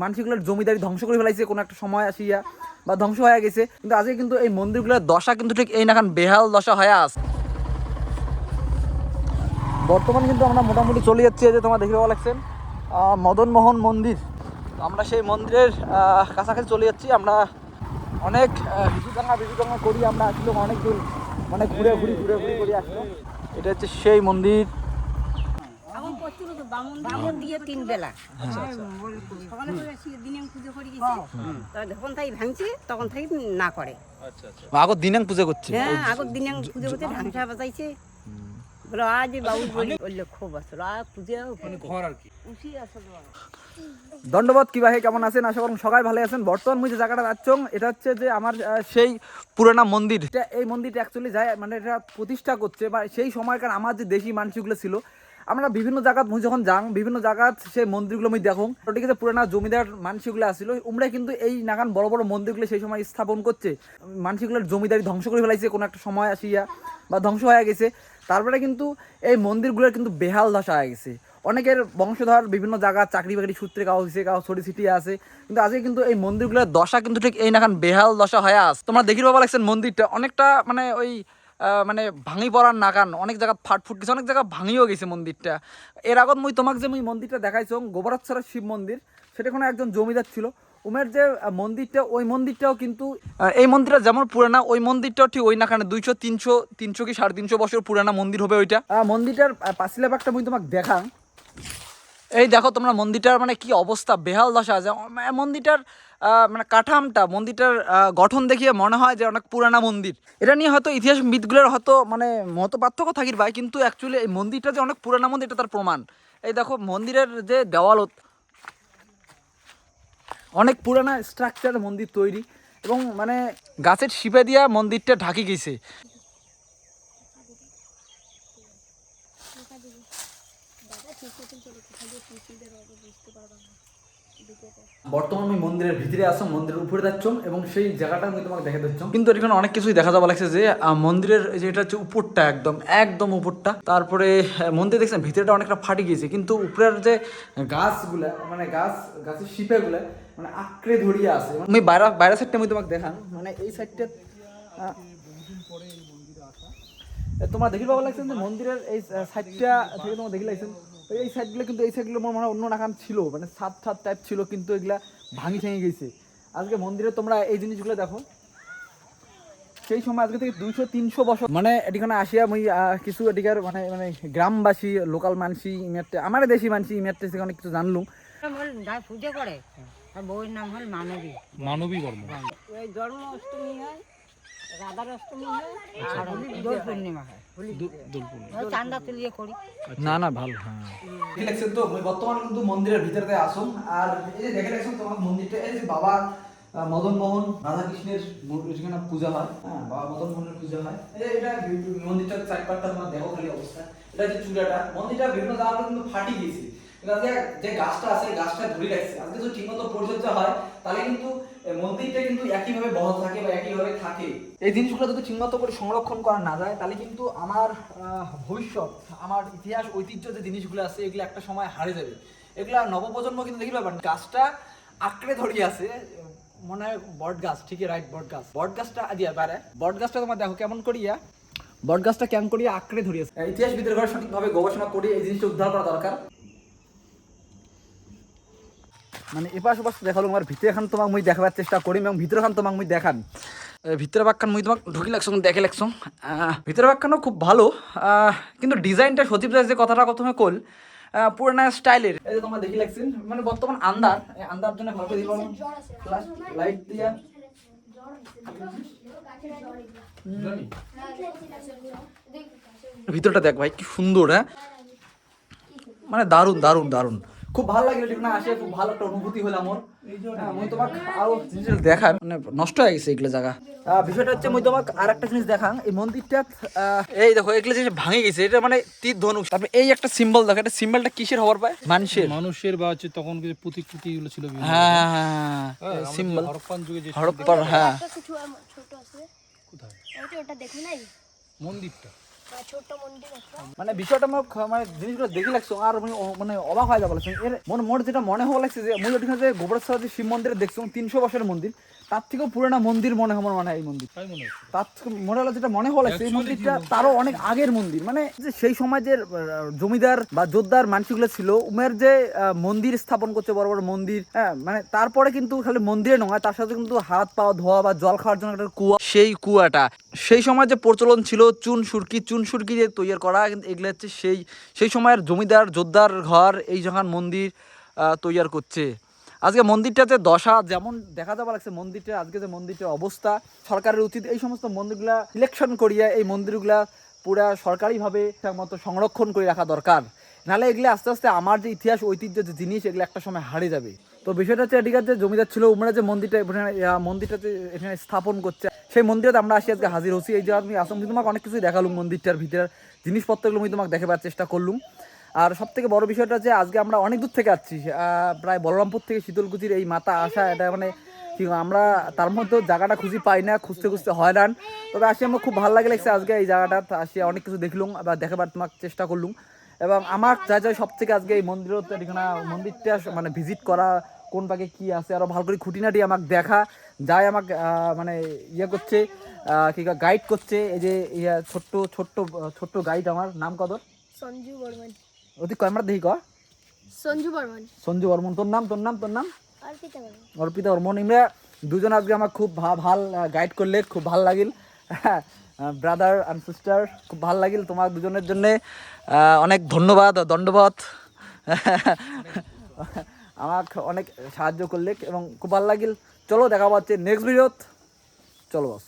মানুষগুলোর জমিদারি ধ্বংস করে ফেলাইছে কোনো একটা সময় আসিয়া বা ধ্বংস হয়ে গেছে, কিন্তু আজকে কিন্তু এই মন্দিরগুলোর দশা কিন্তু ঠিক এই নাখান বেহাল দশা হয়ে আছে। বর্তমানে কিন্তু আমরা মোটামুটি চলে যাচ্ছি, যে তোমার দেখতে পাওয়া লাগছেন মদন মোহন মন্দির। তো আমরা সেই মন্দিরের কাছাকাছি চলে যাচ্ছি। আমরা অনেক ভিডিও করি, আমরা আসলে অনেক দূর মানে ঘুরে ঘুরি করে আসলো। এটা হচ্ছে সেই মন্দির। বামন দিয়ে 3 বেলা সকালে দিনে পুজো করে গেছে, যখন তাই ভাঙছে তখন তাই না করে। আগত দিনাং পুজো করছে, হ্যাঁ আগত দিনে পুজো করছে, ঢাংসা বাজাইছে বলো আজ বাবু বলি খুব আসলো আর পুজো ঘর আর কি উঠি আসলো। দণ্ডবোধ কি ভাই, কেমন আছেন? আশা করুন সবাই ভালো আছেন। বর্তমান মুই যে জায়গাটা যাচ্ছং এটা হচ্ছে যে আমার সেই পুরানা মন্দির। এই মন্দিরটা অ্যাকচুয়ালি যায় মানে এটা প্রতিষ্ঠা করছে বা সেই সময়কার আমার যে দেশি মানুষগুলো ছিল, আমরা বিভিন্ন জায়গাত মুই যখন যাং বিভিন্ন জায়গাত সেই মন্দিরগুলো মুই দেখুন, ঠিক আছে পুরানা জমিদার মানুষগুলো আসছিল, উমরা কিন্তু এই নাগান বড় বড় মন্দিরগুলো সেই সময় স্থাপন করছে। মানুষগুলোর জমিদারি ধ্বংস করে ফেলাইছে কোনো একটা সময় আসিয়া বা ধ্বংস হয়ে গেছে। তারপরে কিন্তু এই মন্দিরগুলোর কিন্তু বেহাল দশা হয়ে গেছে। অনেকের বংশধর বিভিন্ন জায়গা চাকরি বাকরি সূত্রে কাউ হয়েছে, কাউ ছড়ি ছিটিয়ে আছে, কিন্তু আজকে কিন্তু এই মন্দিরগুলোর দশা কিন্তু ঠিক এই নাখান বেহাল দশা হয়ে আছে। তোমরা দেখি পাবা লাগছেন মন্দিরটা অনেকটা মানে ওই মানে ভাঙি পড়ার নাগান, অনেক জায়গা ফাটফুট গেছে, অনেক জায়গা ভাঙিও গেছে মন্দিরটা। এর আগত মুই তোমাকে যে মুই মন্দিরটা দেখাইছো গোবরাচ্ছারা শিব মন্দির, সেটা কোনো একজন জমিদার ছিল। উমের যে মন্দিরটা ওই মন্দিরটাও কিন্তু এই মন্দিরটা যেমন পুরানা, ওই মন্দিরটাও ঠিক ওই নাখানে 200-300 কি 350 বছর পুরানা মন্দির হবে ওইটা। মন্দিরটার পাঁচিলা বাগটা মুই তোমাকে দেখাং। এই দেখো তোমরা মন্দিরটার মানে কি অবস্থা, বেহাল দশা আছে মন্দিরটার। মানে কাঠামটা মন্দিরটার গঠন দেখিয়ে মনে হয় যে অনেক পুরানা মন্দির। এটা নিয়ে হয়তো ইতিহাসবিদগুলোর হয়তো মানে মত পার্থক্য থাকির ভাই, কিন্তু অ্যাকচুয়ালি এই মন্দিরটা যে অনেক পুরানা মন্দির এটা তার প্রমাণ। এই দেখো মন্দিরের যে দেওয়ালত অনেক পুরানা স্ট্রাকচার মন্দির তৈরি, এবং মানে গাছের শিপে দিয়া মন্দিরটা ঢাকি গেছে। বর্তমানে আমি মন্দিরের ভিতরে আসো, মন্দিরের উপরে যাচ্ছ এবং সেই জায়গাটা আমি তোমাকে দেখে দিচ্ছ, কিন্তু এখানে অনেক কিছুই দেখা যাওয়া লাগছে যে মন্দিরের যে এটা হচ্ছে উপরটা একদম উপরটা। তারপরে মন্দির দেখছেন ভিতরেটা অনেকটা ফাটি গিয়েছে, কিন্তু উপরের যে গাছগুলা মানে গাছের শিপেগুলা মানে আঁকড়ে ধরিয়ে আছে। আমি বাইরের সাইডটা আমি তোমাকে দেখান, মানে এই সাইডটা তোমার দেখি পাওয়া লাগছে যে মন্দিরের এই সাইডটা থেকে তোমার দেখি লাগছেন এই সাইডগুলো, কিন্তু এই সাইডগুলো মনে হয় অন্য নাকান ছিল, মানে ছাদ টাইপ ছিল, কিন্তু এগুলা ভাঙি ভেঙে গেছে। আজকে মন্দিরে তোমরা এই জিনিসগুলো দেখো, সেই সময় আজকে থেকে 200-300 বছর মানে এটিখানে আসিয়া মুই কিছু এটিকার মানে মানে গ্রামবাসী লোকাল মানসি ইমেটে আমার দেশি মানসি ইমেটে সেখানে কিছু জানলুম। পুজো করে বউয়ের নাম হল মানবী বর্মা। এই জন্ম অষ্টমী হয়, রাধার অষ্টমী হয়, আর দোল পূর্ণিমা হয়, চাঁদা তুলিয়ে করি। না ভালো, হ্যাঁ দেখে লাগছেন তো বর্তমান কিন্তু মন্দিরের ভিতরে আসুন। আর এই যে দেখে লাগছেন তোমার মন্দিরটা, এই যে বাবা মদন মোহন রাধা কৃষ্ণের এখানে পূজা হয়, হ্যাঁ বাবা মদন মোহনের পূজা হয়। এটা মন্দিরটার চারপাশটা তোমার দেখো খালি অবস্থা। এটা যে চূড়াটা মন্দিরটা বিভিন্ন জায়গাটা কিন্তু ফাটি গিয়েছে, যে গাছটা আছে গাছটা ধরে রাখছে। আজকে যদি ঠিকমতো পরিচর্যা হয় তাহলে কিন্তু মন্দিরটা কিন্তু একইভাবে বহাল থাকে বা একইভাবে থাকে। এই জিনিসগুলো যদি ঠিকমতো করে সংরক্ষণ করা না যায় তাহলে কিন্তু আমার ভবিষ্যৎ, আমার ইতিহাস ঐতিহ্য যে জিনিসগুলো আছে এগুলো একটা সময় হারিয়ে যাবে। এগুলা নবপ্রজন্ম কিন্তু দেখি ব্যাপার গাছটা আঁকড়ে ধরিয়ে আছে, মনে হয় বট গাছ, ঠিকই রাইট, বট গাছটা দিয়া পারে। বট গাছটা তোমার দেখো কেমন করিয়া বট গাছটা কেমন করিয়া আঁকড়ে ধরিয়েছে। ইতিহাসবিদের ঘরে সঠিকভাবে গবেষণা করে এই জিনিসটা উদ্ধার করা দরকার। মানে এপাশ ওপাশ দেখালো আমার ভিতরে খান তোমাকে মুই দেখাবার চেষ্টা করি, এবং ভিতরে খান তোমাকে মুই দেখান। ভিতরে বাক্কান মুই তোমাকে ঢুকি লাগছো দেখে লাগছো, ভিতরে বাক্কানও খুব ভালো, কিন্তু ডিজাইনটা সচিব যে কথাটা প্রথমে কল পুরানা স্টাইলের। এই যে তোমরা দেখি লাগছেন মানে বর্তমান আন্দার আন্দার জন্য ভালো করে দিব লাইট দিয়া। ভিতরটা দেখ ভাই কি সুন্দর, হ্যাঁ মানে দারুণ দারুণ দারুণ, খুব ভালো লাগলো। ঠিক না আসে খুব ভালো একটা অনুভূতি হলো আমার। মুই তোমাকে আরো জিনিস দেখাই, মানে নষ্ট হয়ে গেছে এগুলো জায়গা। বিষয়টা হচ্ছে মুই তোমাকে আর একটা জিনিস দেখাং। এই মন্দিরটা এই দেখো এগুলো জিনিস ভাঙে গেছে, এটা মানে তীর ধনুক। তারপরে এই একটা সিম্বল দেখো, এটা সিম্বলটা কিসের হবার পায়? মানুষের বা হচ্ছে তখন কিছু প্রতিকৃতি গুলো ছিল। হ্যাঁ সিম্বল হরপ্পান যুগে যে হরপ্পান, হ্যাঁ ছোট আছে কোথায় ওটা দেখো নাই মন্দিরটা ছোট্ট মন্দির একটা। মানে বিষয়টা আমার মানে জিনিসগুলো দেখে লাগছো আর মানে অবাক হয়ে যাবো লাগছে এর মোট যেটা মনে হওয়া লাগছে যে মুই ওখানে যে গোবরেশ্বর যে শিব মন্দিরে দেখছো 300 বছরের মন্দির, তার থেকেও পুরোনো মন্দির মনে হয় আমার, মানে এই মন্দির তার মনে হলো যেটা মনে হলো সেই মন্দিরটা তারও অনেক আগের মন্দির। মানে যে সেই সময় যে জমিদার বা যোদ্ধার মানুষগুলো ছিল উমের যে মন্দির স্থাপন করছে, বড় বড় মন্দির, হ্যাঁ মানে তারপরে কিন্তু খালি মন্দিরে নয়, তার সাথে কিন্তু হাত পা ধোয়া বা জল খাওয়ার জন্য একটা কুয়া, সেই কুয়াটা সেই সময় যে প্রচলন ছিল চুন সুরকি দিয়ে তৈরি করা, কিন্তু এগুলো হচ্ছে সেই সময়ের জমিদার যোদ্ধার ঘর এই যখন মন্দির তৈরি করছে। আজকে মন্দিরটাতে দশা যেমন দেখা যাওয়া লাগছে, মন্দিরটা আজকে যে মন্দিরটার অবস্থা, সরকারের উচিত এই সমস্ত মন্দিরগুলা সিলেকশন করিয়া এই মন্দিরগুলা পুরা সরকারিভাবে মতো সংরক্ষণ করে রাখা দরকার, নাহলে এগুলো আস্তে আস্তে আমার যে ইতিহাস ঐতিহ্য যে জিনিস এগুলো একটা সময় হারিয়ে যাবে। তো বিষয়টা হচ্ছে এদিকার যে জমিদার ছিল উমরা যে মন্দিরটাতে এখানে স্থাপন করছে, সেই মন্দিরে আমরা আসি আজকে হাজির হচ্ছি। এই যে আমি আসলাম তোমাকে অনেক কিছুই দেখালুম, মন্দিরটার ভিতরে জিনিসপত্রগুলো আমি তোমাকে দেখাবার চেষ্টা করলুম। আর সব থেকে বড় বিষয়টা হচ্ছে আজকে আমরা অনেক দূর থেকে আসছি, প্রায় বলরামপুর থেকে শীতলকুচির এই মাথা আসা, এটা মানে কি আমরা তার মধ্যেও জায়গাটা খুঁজে পাই না, খুঁজতে খুঁজতে হয়রান। তবে আসি আমার খুব ভালো লাগছে আজকে এই জায়গাটা আসি, অনেক কিছু দেখলুম বা দেখাবার তোমাকে চেষ্টা করলুম। এবং আমার যা যা সব থেকে আজকে এই মন্দিরটা মানে ভিজিট করা, কোন পাকে কি আছে আরো ভালো করে খুঁটিনাটি আমাকে দেখা যায়, আমাকে মানে ইয়ে করছে, কি গাইড করছে, এই যে ছোট্ট ছোট্ট ছোট্ট গাইড, আমার নাম কদর সঞ্জু বর্মন। অতি ক্যামেরা দেখি কর সঞ্জু বর্মন। সঞ্জু বর্মন। তোর নাম অর্পিতা বর্মন। অর্পিতা বর্মন। ইমরা দুজন আজকে আমার খুব ভাল গাইড করলে, খুব ভাল লাগিল, ব্রাদার অ্যান্ড সিস্টার, খুব ভাল লাগিল। তোমার দুজনের জন্যে অনেক ধন্যবাদ দণ্ডবাদ আমাকে অনেক সাহায্য করলে এবং খুব ভাল লাগিল। চলো দেখা পাচ্ছে নেক্সট ভিডিওত, চলো বস।